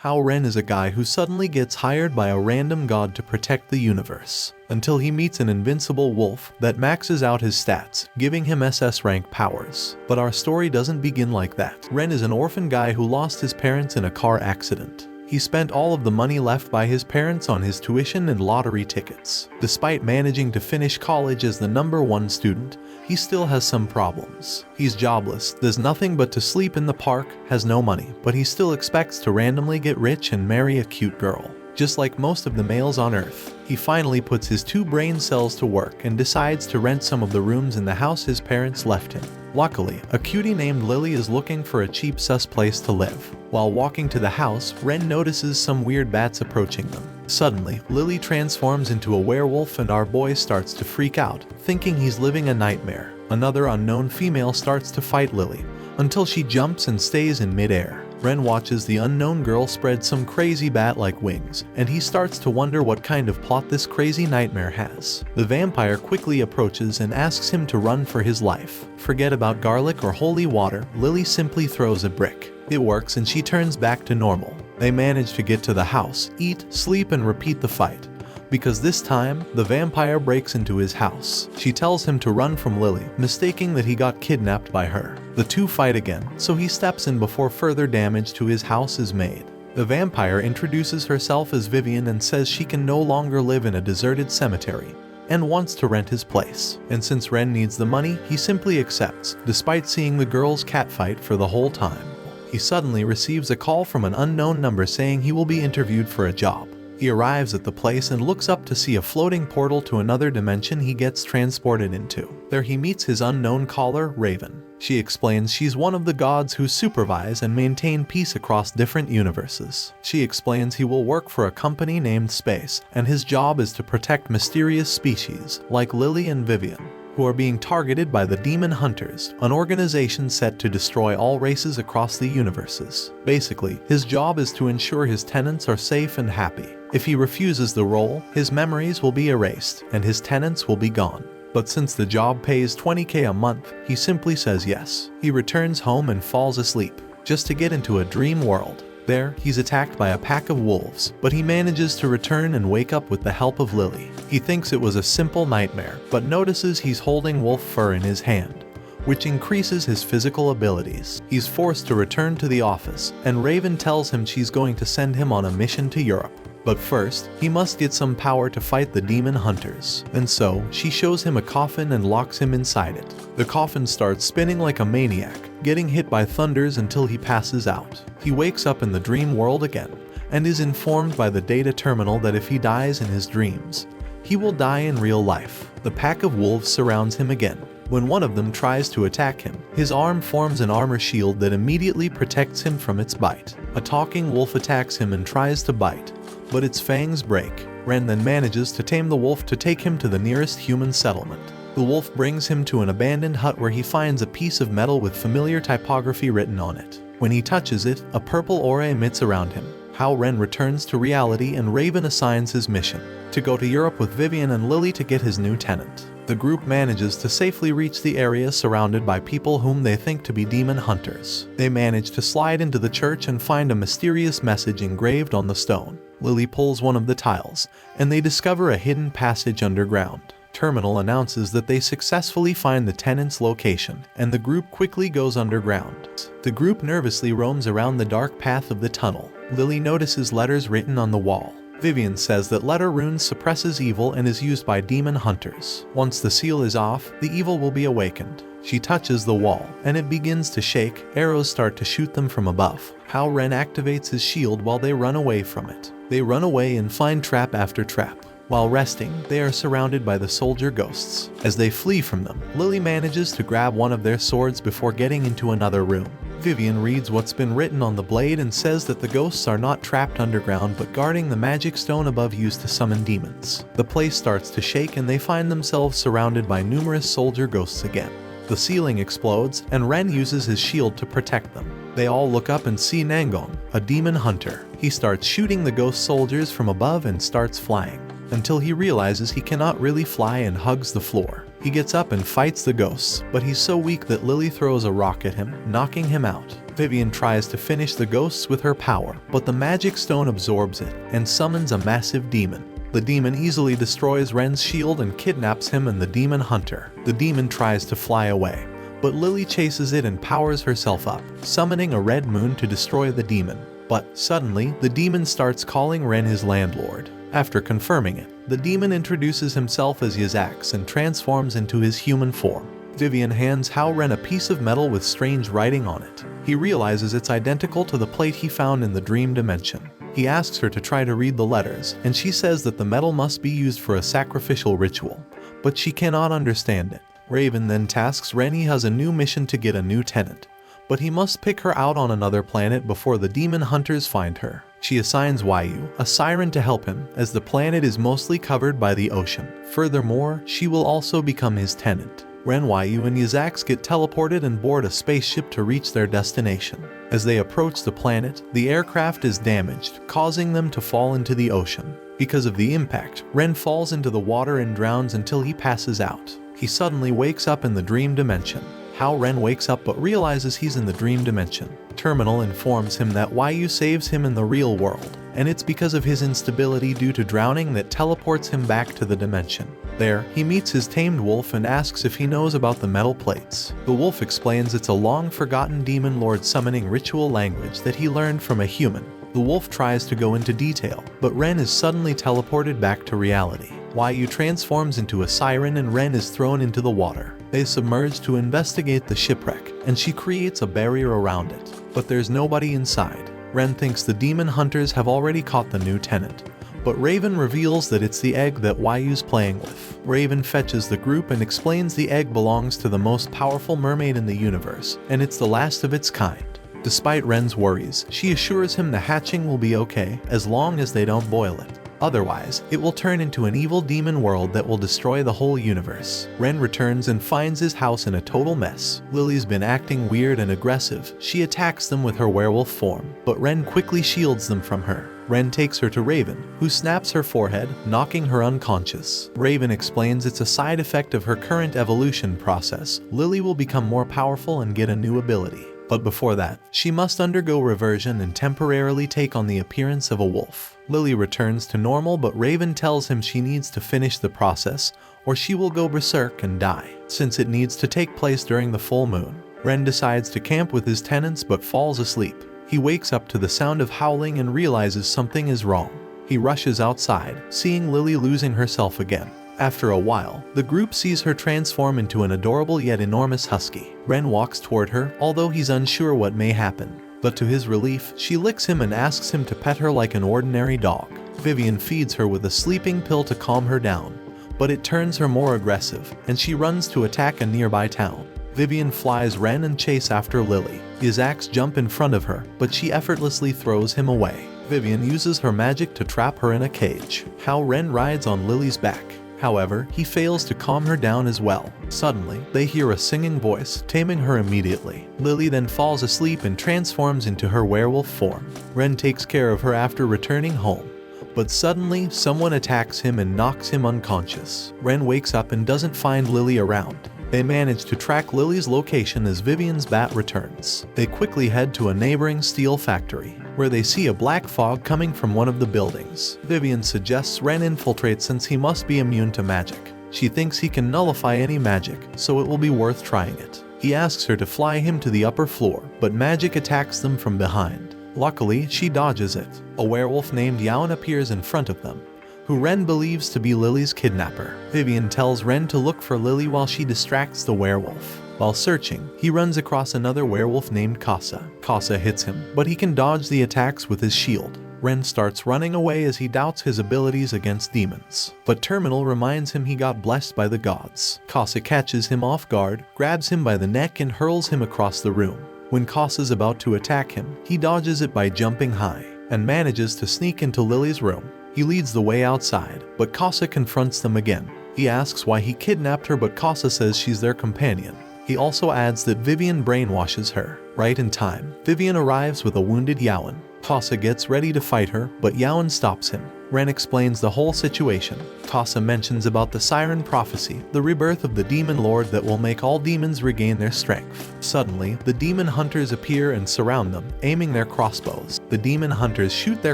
Hao Ren is a guy who suddenly gets hired by a random god to protect the universe, until he meets an invincible wolf that maxes out his stats, giving him SS rank powers. But our story doesn't begin like that. Ren is an orphan guy who lost his parents in a car accident. He spent all of the money left by his parents on his tuition and lottery tickets. Despite managing to finish college as the #1 student, he still has some problems. He's jobless, does nothing but to sleep in the park, has no money, but he still expects to randomly get rich and marry a cute girl. Just like most of the males on Earth, he finally puts his 2 brain cells to work and decides to rent some of the rooms in the house his parents left him. Luckily, a cutie named Lily is looking for a cheap sus place to live. While walking to the house, Ren notices some weird bats approaching them. Suddenly, Lily transforms into a werewolf and our boy starts to freak out, thinking he's living a nightmare. Another unknown female starts to fight Lily, until she jumps and stays in midair. Ren watches the unknown girl spread some crazy bat-like wings, and he starts to wonder what kind of plot this crazy nightmare has. The vampire quickly approaches and asks him to run for his life. Forget about garlic or holy water, Lily simply throws a brick. It works and she turns back to normal. They manage to get to the house, eat, sleep, and repeat the fight. Because this time, the vampire breaks into his house. She tells him to run from Lily, mistaking that he got kidnapped by her. The two fight again, so he steps in before further damage to his house is made. The vampire introduces herself as Vivian and says she can no longer live in a deserted cemetery, and wants to rent his place. And since Ren needs the money, he simply accepts, despite seeing the girls catfight for the whole time. He suddenly receives a call from an unknown number saying he will be interviewed for a job. He arrives at the place and looks up to see a floating portal to another dimension he gets transported into. There he meets his unknown caller, Raven. She explains she's one of the gods who supervise and maintain peace across different universes. She explains he will work for a company named Space, and his job is to protect mysterious species, like Lily and Vivian, who are being targeted by the Demon Hunters, an organization set to destroy all races across the universes. Basically, his job is to ensure his tenants are safe and happy. If he refuses the role, his memories will be erased, and his tenants will be gone. But since the job pays $20K a month, he simply says yes. He returns home and falls asleep, just to get into a dream world. There, he's attacked by a pack of wolves, but he manages to return and wake up with the help of Lily. He thinks it was a simple nightmare, but notices he's holding wolf fur in his hand, which increases his physical abilities. He's forced to return to the office, and Raven tells him she's going to send him on a mission to Europe. But first, he must get some power to fight the demon hunters. And so, she shows him a coffin and locks him inside it. The coffin starts spinning like a maniac, getting hit by thunders until he passes out. He wakes up in the dream world again, and is informed by the data terminal that if he dies in his dreams, he will die in real life. The pack of wolves surrounds him again. When one of them tries to attack him, his arm forms an armor shield that immediately protects him from its bite. A talking wolf attacks him and tries to bite, but its fangs break. Ren then manages to tame the wolf to take him to the nearest human settlement. The wolf brings him to an abandoned hut where he finds a piece of metal with familiar typography written on it. When he touches it, a purple aura emits around him. Hao Ren returns to reality and Raven assigns his mission to go to Europe with Vivian and Lily to get his new tenant. The group manages to safely reach the area surrounded by people whom they think to be demon hunters. They manage to slide into the church and find a mysterious message engraved on the stone. Lily pulls one of the tiles, and they discover a hidden passage underground. Terminal announces that they successfully find the tenant's location, and the group quickly goes underground. The group nervously roams around the dark path of the tunnel. Lily notices letters written on the wall. Vivian says that letter runes suppresses evil and is used by demon hunters. Once the seal is off, the evil will be awakened. She touches the wall, and it begins to shake. Arrows start to shoot them from above. Hao Ren activates his shield while they run away from it. They run away and find trap after trap. While resting, they are surrounded by the soldier ghosts. As they flee from them, Lily manages to grab one of their swords before getting into another room. Vivian reads what's been written on the blade and says that the ghosts are not trapped underground but guarding the magic stone above used to summon demons. The place starts to shake and they find themselves surrounded by numerous soldier ghosts again. The ceiling explodes and Ren uses his shield to protect them. They all look up and see Nangong, a demon hunter. He starts shooting the ghost soldiers from above and starts flying, until he realizes he cannot really fly and hugs the floor. He gets up and fights the ghosts, but he's so weak that Lily throws a rock at him, knocking him out. Vivian tries to finish the ghosts with her power, but the magic stone absorbs it and summons a massive demon. The demon easily destroys Ren's shield and kidnaps him and the demon hunter. The demon tries to fly away, but Lily chases it and powers herself up, summoning a red moon to destroy the demon. But suddenly, the demon starts calling Ren his landlord. After confirming it, the demon introduces himself as Yazax and transforms into his human form. Vivian hands Hao Ren a piece of metal with strange writing on it. He realizes it's identical to the plate he found in the dream dimension. He asks her to try to read the letters, and she says that the metal must be used for a sacrificial ritual, but she cannot understand it. Raven then tasks Ren he has a new mission to get a new tenant, but he must pick her out on another planet before the demon hunters find her. She assigns Yu, a siren, to help him, as the planet is mostly covered by the ocean. Furthermore, she will also become his tenant. Ren, Yu, and Yazax get teleported and board a spaceship to reach their destination. As they approach the planet, the aircraft is damaged, causing them to fall into the ocean. Because of the impact, Ren falls into the water and drowns until he passes out. He suddenly wakes up in the dream dimension. Hao Ren wakes up but realizes he's in the dream dimension. Terminal informs him that Yu saves him in the real world, and it's because of his instability due to drowning that teleports him back to the dimension. There, he meets his tamed wolf and asks if he knows about the metal plates. The wolf explains it's a long-forgotten demon lord summoning ritual language that he learned from a human. The wolf tries to go into detail, but Ren is suddenly teleported back to reality. Yu transforms into a siren and Ren is thrown into the water. They submerge to investigate the shipwreck, and she creates a barrier around it. But there's nobody inside. Ren thinks the demon hunters have already caught the new tenant, but Raven reveals that it's the egg that Yu's playing with. Raven fetches the group and explains the egg belongs to the most powerful mermaid in the universe, and it's the last of its kind. Despite Ren's worries, she assures him the hatching will be okay as long as they don't boil it. Otherwise, it will turn into an evil demon world that will destroy the whole universe. Ren returns and finds his house in a total mess. Lily's been acting weird and aggressive. She attacks them with her werewolf form, but Ren quickly shields them from her. Ren takes her to Raven, who snaps her forehead, knocking her unconscious. Raven explains it's a side effect of her current evolution process. Lily will become more powerful and get a new ability. But before that, she must undergo reversion and temporarily take on the appearance of a wolf. Lily returns to normal, but Raven tells him she needs to finish the process or she will go berserk and die, since it needs to take place during the full moon. Ren decides to camp with his tenants but falls asleep. He wakes up to the sound of howling and realizes something is wrong. He rushes outside, seeing Lily losing herself again. After a while, the group sees her transform into an adorable yet enormous husky. Ren walks toward her, although he's unsure what may happen. But to his relief, she licks him and asks him to pet her like an ordinary dog. Vivian feeds her with a sleeping pill to calm her down, but it turns her more aggressive, and she runs to attack a nearby town. Vivian flies Ren and chase after Lily. Yazax jump in front of her, but she effortlessly throws him away. Vivian uses her magic to trap her in a cage. Hao Ren rides on Lily's back. However, he fails to calm her down as well. Suddenly, they hear a singing voice, taming her immediately. Lily then falls asleep and transforms into her werewolf form. Ren takes care of her after returning home. But suddenly, someone attacks him and knocks him unconscious. Ren wakes up and doesn't find Lily around. They manage to track Lily's location as Vivian's bat returns. They quickly head to a neighboring steel factory, where they see a black fog coming from one of the buildings. Vivian suggests Ren infiltrate since he must be immune to magic. She thinks he can nullify any magic, so it will be worth trying it. He asks her to fly him to the upper floor, but magic attacks them from behind. Luckily, she dodges it. A werewolf named Yaon appears in front of them, who Ren believes to be Lily's kidnapper. Vivian tells Ren to look for Lily while she distracts the werewolf. While searching, he runs across another werewolf named Casa. Casa hits him, but he can dodge the attacks with his shield. Ren starts running away as he doubts his abilities against demons. But Terminal reminds him he got blessed by the gods. Casa catches him off guard, grabs him by the neck and hurls him across the room. When Casa's about to attack him, he dodges it by jumping high, and manages to sneak into Lily's room. He leads the way outside, but Casa confronts them again. He asks why he kidnapped her, but Casa says she's their companion. He also adds that Vivian brainwashes her. Right in time, Vivian arrives with a wounded Yaon. Casa gets ready to fight her, but Yaon stops him. Ren explains the whole situation. Casa mentions about the siren prophecy, the rebirth of the demon lord that will make all demons regain their strength. Suddenly, the demon hunters appear and surround them, aiming their crossbows. The demon hunters shoot their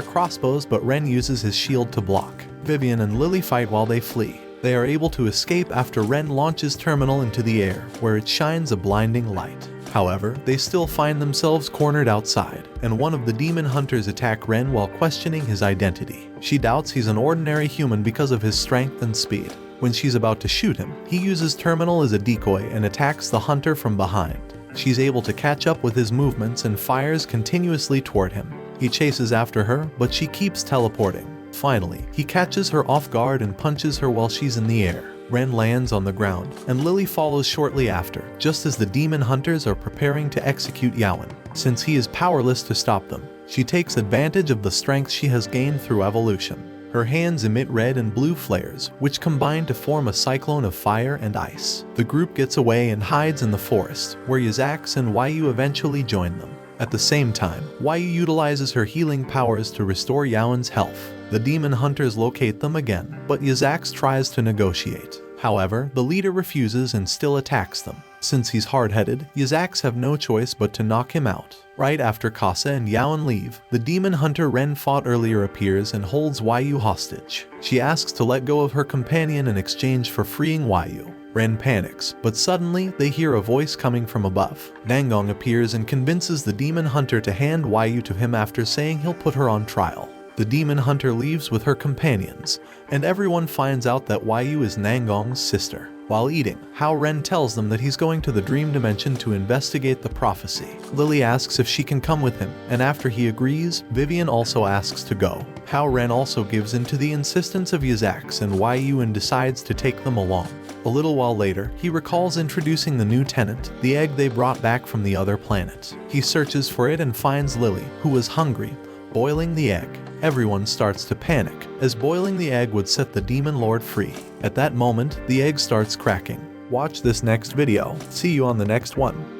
crossbows, but Ren uses his shield to block. Vivian and Lily fight while they flee. They are able to escape after Ren launches Terminal into the air, where it shines a blinding light. However, they still find themselves cornered outside, and one of the demon hunters attack Ren while questioning his identity. She doubts he's an ordinary human because of his strength and speed. When she's about to shoot him, he uses Terminal as a decoy and attacks the hunter from behind. She's able to catch up with his movements and fires continuously toward him. He chases after her, but she keeps teleporting. Finally, he catches her off guard and punches her while she's in the air. Ren lands on the ground, and Lily follows shortly after, just as the demon hunters are preparing to execute Yawen. Since he is powerless to stop them, she takes advantage of the strength she has gained through evolution. Her hands emit red and blue flares, which combine to form a cyclone of fire and ice. The group gets away and hides in the forest, where Yazax and Yu eventually join them. At the same time, Yu utilizes her healing powers to restore Yawen's health. The demon hunters locate them again, but Yazax tries to negotiate. However, the leader refuses and still attacks them. Since he's hard-headed, Yazax have no choice but to knock him out. Right after Casa and Yawen leave, the demon hunter Ren fought earlier appears and holds Yu hostage. She asks to let go of her companion in exchange for freeing Yu. Ren panics, but suddenly they hear a voice coming from above. Nangong appears and convinces the demon hunter to hand Yu to him after saying he'll put her on trial. The demon hunter leaves with her companions, and everyone finds out that Yu is Nangong's sister. While eating, Hao Ren tells them that he's going to the dream dimension to investigate the prophecy. Lily asks if she can come with him, and after he agrees, Vivian also asks to go. Hao Ren also gives in to the insistence of Yazax and Yu and decides to take them along. A little while later, he recalls introducing the new tenant, the egg they brought back from the other planet. He searches for it and finds Lily, who was hungry, boiling the egg. Everyone starts to panic, as boiling the egg would set the demon lord free. At that moment, the egg starts cracking. Watch this next video. See you on the next one.